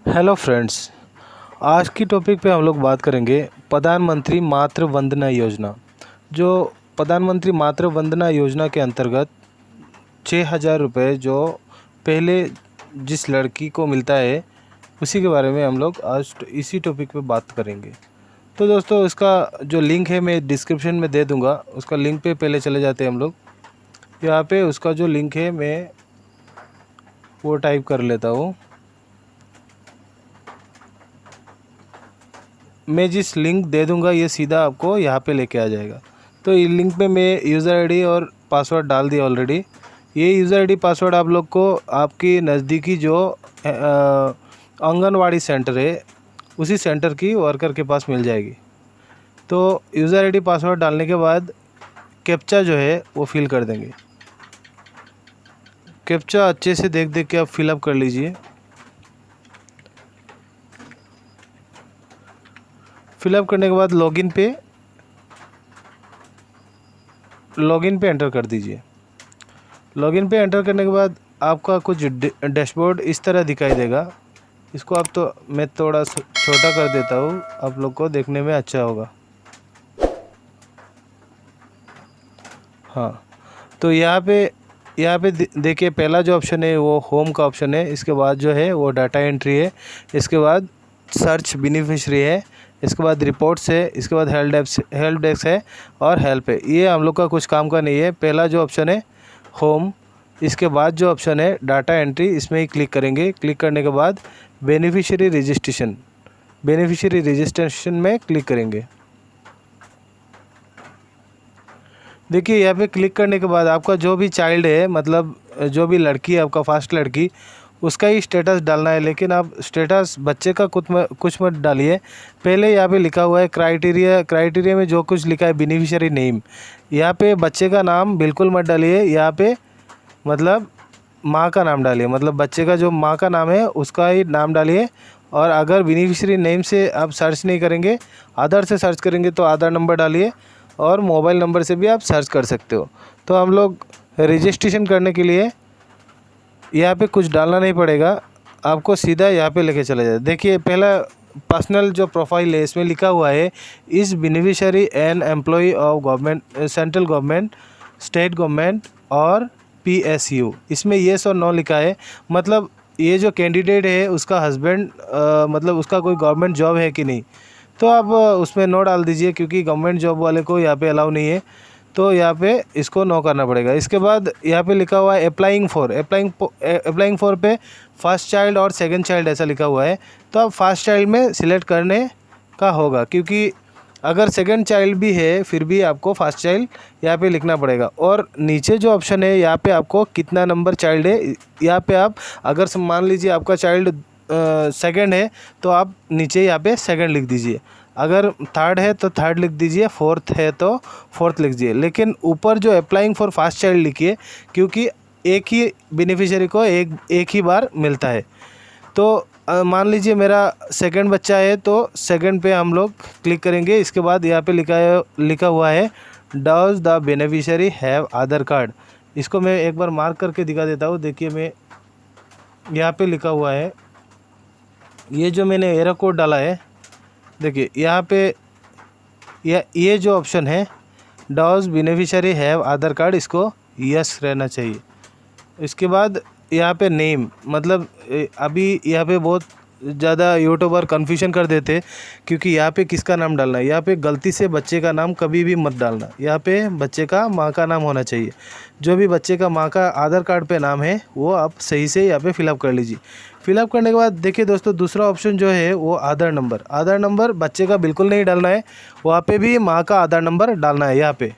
Hello friends, आज की topic पे हम लोग बात करेंगे प्रधानमंत्री मातृ वंदना योजना। जो प्रधानमंत्री मातृ वंदना योजना के अंतर्गत 6,000 रुपये जो पहले जिस लड़की को मिलता है, उसी के बारे में हम लोग आज इसी टॉपिक पे बात करेंगे। तो दोस्तों, इसका जो लिंक है मैं डिस्क्रिप्शन में दे दूँगा। उसका लिंक पे पहले चले जाते हैं हम लोग। यहाँ पे उसका जो लिंक है मैं वो टाइप कर लेता हूँ। मैं जिस लिंक दे दूंगा ये सीधा आपको यहाँ पे लेके आ जाएगा। तो इस लिंक पे मैं यूज़र आईडी और पासवर्ड डाल दिया ऑलरेडी। ये यूज़र आईडी पासवर्ड आप लोग को आपकी नज़दीकी जो आंगनवाड़ी सेंटर है उसी सेंटर की वर्कर के पास मिल जाएगी। तो यूज़र आईडी पासवर्ड डालने के बाद कैप्चा जो है वो फिल कर देंगे। कैप्चा अच्छे से देख देख के आप फिलअप कर लीजिए। फिलअप करने के बाद लॉगिन पे एंटर कर दीजिए। लॉगिन पे एंटर करने के बाद आपका कुछ डैशबोर्ड इस तरह दिखाई देगा। इसको आप तो मैं थोड़ा छोटा कर देता हूँ, आप लोग को देखने में अच्छा होगा। हाँ, तो यहाँ पे देखिए, पहला जो ऑप्शन है वो होम का ऑप्शन है। इसके बाद जो है वो डाटा एंट्री है। इसके बाद सर्च बेनिफिशियरी है। इसके बाद रिपोर्ट्स है। इसके बाद हेल्प डेस्क है और हेल्प है। ये हम लोग का कुछ काम का नहीं है। पहला जो ऑप्शन है होम, इसके बाद जो ऑप्शन है डाटा एंट्री, इसमें ही क्लिक करेंगे। क्लिक करने के बाद बेनिफिशियरी रजिस्ट्रेशन में क्लिक करेंगे। देखिए, यहाँ पे क्लिक करने के बाद आपका जो भी चाइल्ड है, मतलब जो भी लड़की है, आपका फर्स्ट लड़की, उसका ही स्टेटस डालना है। लेकिन आप स्टेटस बच्चे का कुछ मत डालिए। पहले यहाँ पे लिखा हुआ है क्राइटेरिया में जो कुछ लिखा है बेनिफिशियरी नेम, यहाँ पे बच्चे का नाम बिल्कुल मत डालिए। यहाँ पे मतलब माँ का नाम डालिए, मतलब बच्चे का जो माँ का नाम है उसका ही नाम डालिए। और अगर बेनिफिशियरी नेम से आप सर्च नहीं करेंगे, आधार से सर्च करेंगे तो आधार नंबर डालिए और मोबाइल नंबर से भी आप सर्च कर सकते हो। तो हम लोग रजिस्ट्रेशन करने के लिए यहाँ पे कुछ डालना नहीं पड़ेगा, आपको सीधा यहाँ पे लेके चला जाए। देखिए, पहला पर्सनल जो प्रोफाइल है इसमें लिखा हुआ है इस beneficiary an employ of government, central government, state government और PSU। इसमें येस और नो लिखा है। मतलब ये जो कैंडिडेट है उसका हस्बैंड, मतलब उसका कोई गवर्नमेंट जॉब है कि नहीं। तो आप उसमें नो डाल दीजिए, क्योंकि गवर्नमेंट जॉब वाले को यहाँ पे अलाउ नहीं है। तो यहाँ पे इसको नो करना पड़ेगा। इसके बाद यहाँ पे लिखा हुआ है अप्लाइंग फॉर पे फर्स्ट चाइल्ड और सेकंड चाइल्ड ऐसा लिखा हुआ है। तो आप फर्स्ट चाइल्ड में सिलेक्ट करने का होगा, क्योंकि अगर सेकंड चाइल्ड भी है फिर भी आपको फर्स्ट चाइल्ड यहाँ पे लिखना पड़ेगा। और नीचे जो ऑप्शन है यहाँ पे आपको कितना नंबर चाइल्ड है, यहाँ पे आप अगर मान लीजिए आपका चाइल्ड सेकंड है तो आप नीचे यहाँ पे सेकंड लिख दीजिए। अगर थर्ड है तो थर्ड लिख दीजिए, फोर्थ है तो फोर्थ लिख दीजिए। लेकिन ऊपर जो अप्लाइंग फॉर फर्स्ट चाइल्ड लिखिए, क्योंकि एक ही बेनिफिशियरी को एक ही बार मिलता है। तो मान लीजिए मेरा सेकंड बच्चा है तो सेकंड पे हम लोग क्लिक करेंगे। इसके बाद यहाँ पे लिखा हुआ है does the beneficiary have Aadhaar card. इसको मैं एक बार मार्क करके दिखा देता हूँ। देखिए, मैं यहाँ पे लिखा हुआ है, ये जो मैंने एरर कोड डाला है, देखिए यहाँ पे ये जो ऑप्शन है does beneficiary have Aadhaar card, इसको यस रहना चाहिए। इसके बाद यहाँ पे नेम, मतलब अभी यहाँ पे बहुत ज़्यादा यूट्यूबर कन्फ्यूजन कर देते, क्योंकि यहाँ पे किसका नाम डालना है। यहाँ पे गलती से बच्चे का नाम कभी भी मत डालना। यहाँ पे बच्चे का माँ का नाम होना चाहिए। जो भी बच्चे का माँ का आधार कार्ड पे नाम है वो आप सही से यहाँ पे फिलअप कर लीजिए। फिलअप करने के बाद देखिए दोस्तों, दूसरा ऑप्शन जो है वो आधार नंबर बच्चे का बिल्कुल नहीं डालना है, वहाँ पे भी माँ का आधार नंबर डालना है। यहाँ पे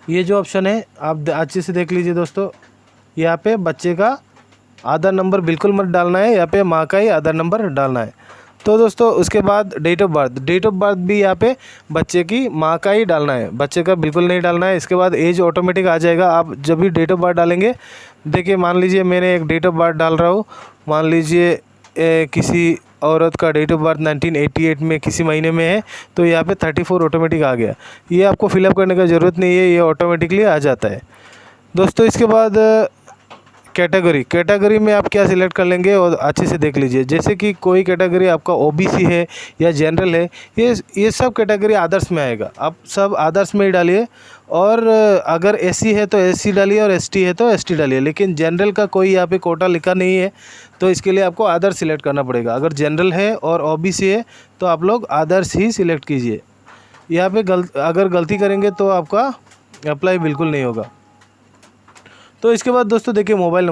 ये जो ऑप्शन है आप अच्छे से देख लीजिए दोस्तों, यहाँ पे बच्चे का आधार नंबर बिल्कुल मत डालना है, यहाँ पे माँ का ही आधार नंबर डालना है। तो दोस्तों, उसके बाद डेट ऑफ बर्थ भी यहाँ पे बच्चे की माँ का ही डालना है, बच्चे का बिल्कुल नहीं डालना है। इसके बाद एज ऑटोमेटिक आ जाएगा आप जब भी डेट ऑफ बर्थ डालेंगे। देखिए, मान लीजिए मैंने एक डेट ऑफ बर्थ डाल रहा हूँ, मान लीजिए किसी औरत का डेट ऑफ बर्थ 1988 में किसी महीने में है, तो यहाँ पे 34 ऑटोमेटिक आ गया। ये आपको फिलअप करने का ज़रूरत नहीं है, ये ऑटोमेटिकली आ जाता है। दोस्तों, इसके बाद कैटेगरी में आप क्या सिलेक्ट कर लेंगे और अच्छे से देख लीजिए। जैसे कि कोई कैटेगरी आपका ओबीसी है या जनरल है, ये सब कैटेगरी आदर्श में आएगा। आप सब आदर्श में ही डालिए। और अगर एससी है तो एससी डालिए और एसटी है तो एसटी डालिए। लेकिन जनरल का कोई यहाँ पे कोटा लिखा नहीं है, तो इसके लिए आपको आदर्श सिलेक्ट करना पड़ेगा। अगर जनरल है और ओबीसी है तो आप लोग आदर्श ही सिलेक्ट कीजिए। यहाँ पे अगर गलती करेंगे तो आपका अप्लाई बिल्कुल नहीं होगा। तो इसके बाद दोस्तों देखिए, मोबाइल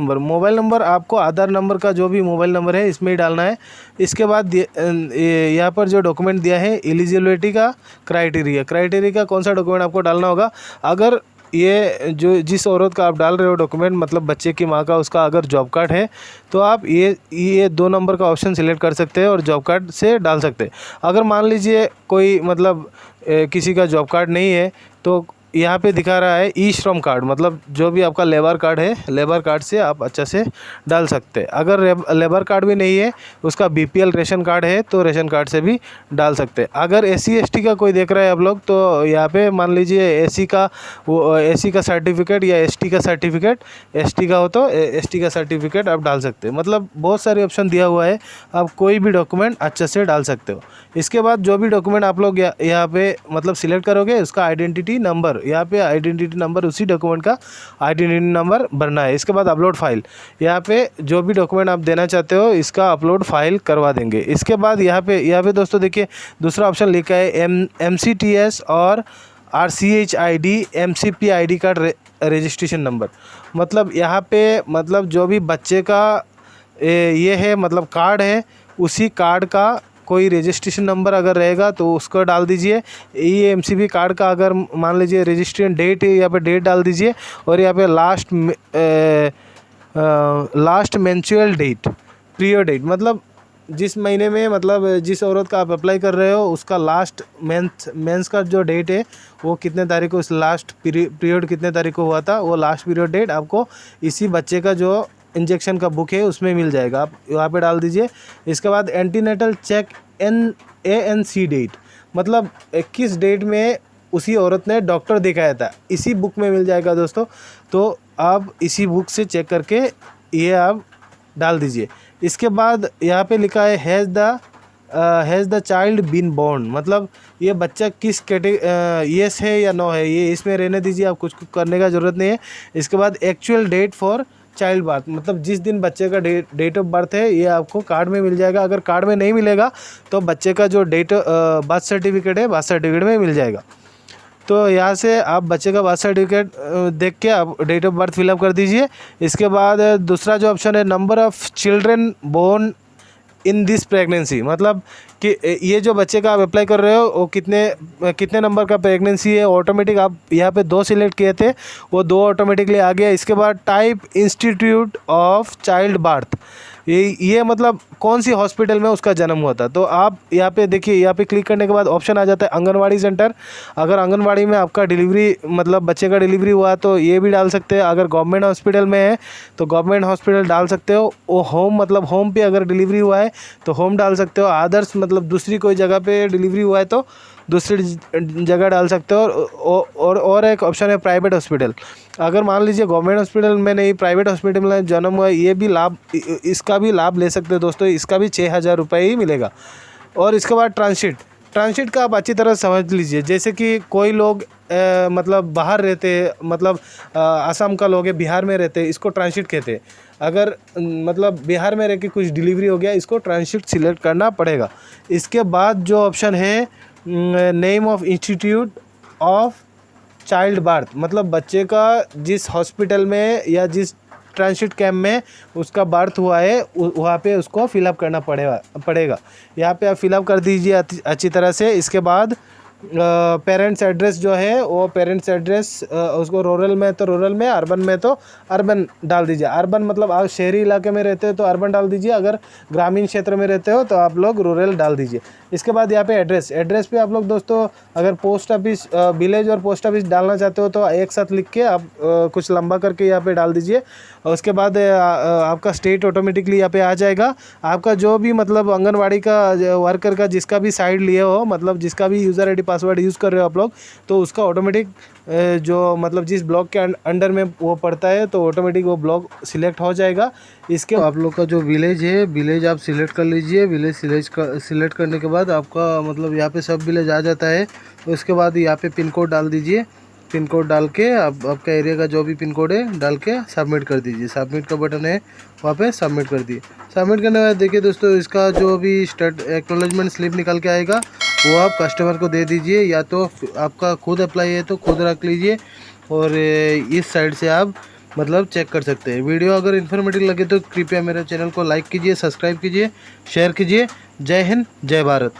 नंबर आपको आधार नंबर का जो भी मोबाइल नंबर है इसमें ही डालना है। इसके बाद यहाँ पर जो डॉक्यूमेंट दिया है एलिजिबिलिटी का क्राइटेरिया का कौन सा डॉक्यूमेंट आपको डालना होगा। अगर ये जिस औरत का आप डाल रहे हो डॉक्यूमेंट, मतलब बच्चे की माँ का, उसका अगर जॉब कार्ड है तो आप ये 2 नंबर का ऑप्शन सिलेक्ट कर सकते हैं और जॉब कार्ड से डाल सकते हैं। अगर मान लीजिए कोई मतलब किसी का जॉब कार्ड नहीं है तो यहाँ पे दिखा रहा है ई श्रम कार्ड, मतलब जो भी आपका लेबर कार्ड है, लेबर कार्ड से आप अच्छा से डाल सकते हैं। अगर लेबर कार्ड भी नहीं है, उसका बीपीएल रेशन कार्ड है तो रेशन कार्ड से भी डाल सकते हैं। अगर एससी एसटी का कोई देख रहा है आप लोग, तो यहाँ पे मान लीजिए एससी का सर्टिफिकेट या एसटी का सर्टिफिकेट, एसटी का हो तो एसटी का सर्टिफिकेट आप डाल सकते हैं। मतलब बहुत सारे ऑप्शन दिया हुआ है, आप कोई भी डॉक्यूमेंट अच्छे से डाल सकते हो। इसके बाद जो भी डॉक्यूमेंट आप लोग यहाँ पे मतलब सिलेक्ट करोगे, उसका आइडेंटिटी नंबर, यहाँ पे आइडेंटिटी नंबर उसी डॉक्यूमेंट का आइडेंटिटी नंबर भरना है। इसके बाद अपलोड फाइल, यहाँ पे जो भी डॉक्यूमेंट आप देना चाहते हो इसका अपलोड फाइल करवा देंगे। इसके बाद यहाँ पे दोस्तों देखिए, दूसरा ऑप्शन लिखा है MCTS और RCHID MCP ID card registration number. मतलब यहाँ पे मतलब जो भी बच्चे का ये है मतलब कार्ड है, उसी कार्ड का कोई रजिस्ट्रेशन नंबर अगर रहेगा तो उसको डाल दीजिए। ये MCP कार्ड का अगर मान लीजिए रजिस्ट्रेशन डेट है, यहाँ पे डेट डाल दीजिए। और यहाँ पे last menstrual date, period date, मतलब जिस महीने में, मतलब जिस औरत का आप अप्लाई कर रहे हो उसका लास्ट मेंस का जो डेट है वो कितने तारीख को, उस लास्ट पीरियड कितने तारीख को हुआ था, वो लास्ट पीरियड डेट आपको इसी बच्चे का जो इंजेक्शन का बुक है उसमें मिल जाएगा, आप वहाँ पे डाल दीजिए। इसके बाद एंटीनेटल चेक ANC डेट, मतलब किस डेट में उसी औरत ने डॉक्टर दिखाया था, इसी बुक में मिल जाएगा दोस्तों। तो आप इसी बुक से चेक करके ये आप डाल दीजिए। इसके बाद यहाँ पे लिखा है has the child been born, मतलब ये बच्चा किस येस है या नो है, ये इसमें रहने दीजिए, आप कुछ करने का ज़रूरत नहीं है। इसके बाद actual date for child birth, मतलब जिस दिन बच्चे का डेट ऑफ बर्थ है ये आपको कार्ड में मिल जाएगा। अगर कार्ड में नहीं मिलेगा तो बच्चे का जो बर्थ सर्टिफिकेट है, बर्थ सर्टिफिकेट में मिल जाएगा। तो यहाँ से आप बच्चे का बर्थ सर्टिफिकेट देख के आप डेट ऑफ बर्थ फिलअप कर दीजिए। इसके बाद दूसरा जो ऑप्शन है number of children born in this pregnancy, मतलब कि ये जो बच्चे का आप अप्लाई कर रहे हो वो कितने नंबर का प्रेगनेंसी है, ऑटोमेटिक आप यहाँ पे 2 सिलेक्ट किए थे, वो 2 ऑटोमेटिकली आ गया। इसके बाद type institute of child birth, ये मतलब कौन सी हॉस्पिटल में उसका जन्म हुआ था। तो आप यहाँ पे देखिए, यहाँ पे क्लिक करने के बाद ऑप्शन आ जाता है आंगनवाड़ी सेंटर। अगर आंगनवाड़ी में आपका डिलीवरी, मतलब बच्चे का डिलीवरी हुआ तो ये भी डाल सकते हैं। अगर गवर्नमेंट हॉस्पिटल में है तो गवर्नमेंट हॉस्पिटल डाल सकते हो। वो होम, मतलब होम पे अगर डिलीवरी हुआ है तो होम डाल सकते हो। अदर्स मतलब दूसरी कोई जगह पे डिलीवरी हुआ है तो दूसरी जगह डाल सकते हो। और एक ऑप्शन है प्राइवेट हॉस्पिटल। अगर मान लीजिए गवर्नमेंट हॉस्पिटल में नहीं, प्राइवेट हॉस्पिटल में जन्म हुआ है, ये भी लाभ, इसका भी लाभ ले सकते हो दोस्तों। इसका भी 6000 रुपये ही मिलेगा। और इसके बाद ट्रांसशिट का आप अच्छी तरह समझ लीजिए। जैसे कि कोई लोग मतलब बाहर रहते हैं, मतलब असम का लोग है, बिहार में रहते हैं, इसको ट्रांसशिट कहते हैं। अगर मतलब बिहार में रह के कुछ डिलीवरी हो गया, इसको ट्रांसशिट सिलेक्ट करना पड़ेगा। इसके बाद जो ऑप्शन है name of institute of child birth, मतलब बच्चे का जिस हॉस्पिटल में या जिस ट्रांसशिट कैंप में उसका बर्थ हुआ है वहाँ पे उसको फिलअप करना पड़ेगा। यहाँ पे आप फिलअप कर दीजिए अच्छी तरह से। इसके बाद पेरेंट्स एड्रेस जो है वो पेरेंट्स एड्रेस उसको रूरल में तो रूरल में, अर्बन में तो अर्बन डाल दीजिए। अर्बन मतलब आप शहरी इलाके में रहते हो तो अर्बन डाल दीजिए, अगर ग्रामीण क्षेत्र में रहते हो तो आप लोग रूरल डाल दीजिए। इसके बाद यहाँ पे एड्रेस पे आप लोग दोस्तों अगर पोस्ट ऑफिस, विलेज और पोस्ट ऑफिस डालना चाहते हो तो एक साथ लिख के आप कुछ लंबा करके यहाँ पे डाल दीजिए। और उसके बाद आपका स्टेट ऑटोमेटिकली यहाँ पे आ जाएगा। आपका जो भी मतलब आंगनवाड़ी का वर्कर का जिसका भी साइड लिए हो, मतलब जिसका भी यूज़र ID पासवर्ड यूज़ कर रहे हो आप लोग, तो उसका ऑटोमेटिक जो मतलब जिस ब्लॉक के अंडर में वो पड़ता है तो ऑटोमेटिक वो ब्लॉक सिलेक्ट हो जाएगा। इसके आप लोग का जो विलेज है, विलेज आप सिलेक्ट कर लीजिए। विलेज सिलेक्ट करने के बाद आपका मतलब यहाँ पे सब विलेज आ जाता है। तो इसके बाद यहाँ पे पिन कोड डाल दीजिए। पिन कोड डाल के आपका एरिया का जो भी पिन कोड है डाल के सबमिट कर दीजिए। सबमिट का बटन है वहाँ पे सबमिट कर दिए। सबमिट करने के बाद देखिए दोस्तों, इसका जो भी एक्नॉलेजमेंट स्लिप निकल के आएगा वो आप कस्टमर को दे दीजिए, या तो आपका खुद अप्लाई है तो खुद रख लीजिए, और इस साइड से आप मतलब चेक कर सकते हैं। वीडियो अगर इन्फॉर्मेटिव लगे तो कृपया मेरे चैनल को लाइक कीजिए, सब्सक्राइब कीजिए, शेयर कीजिए। जय हिंद, जय भारत।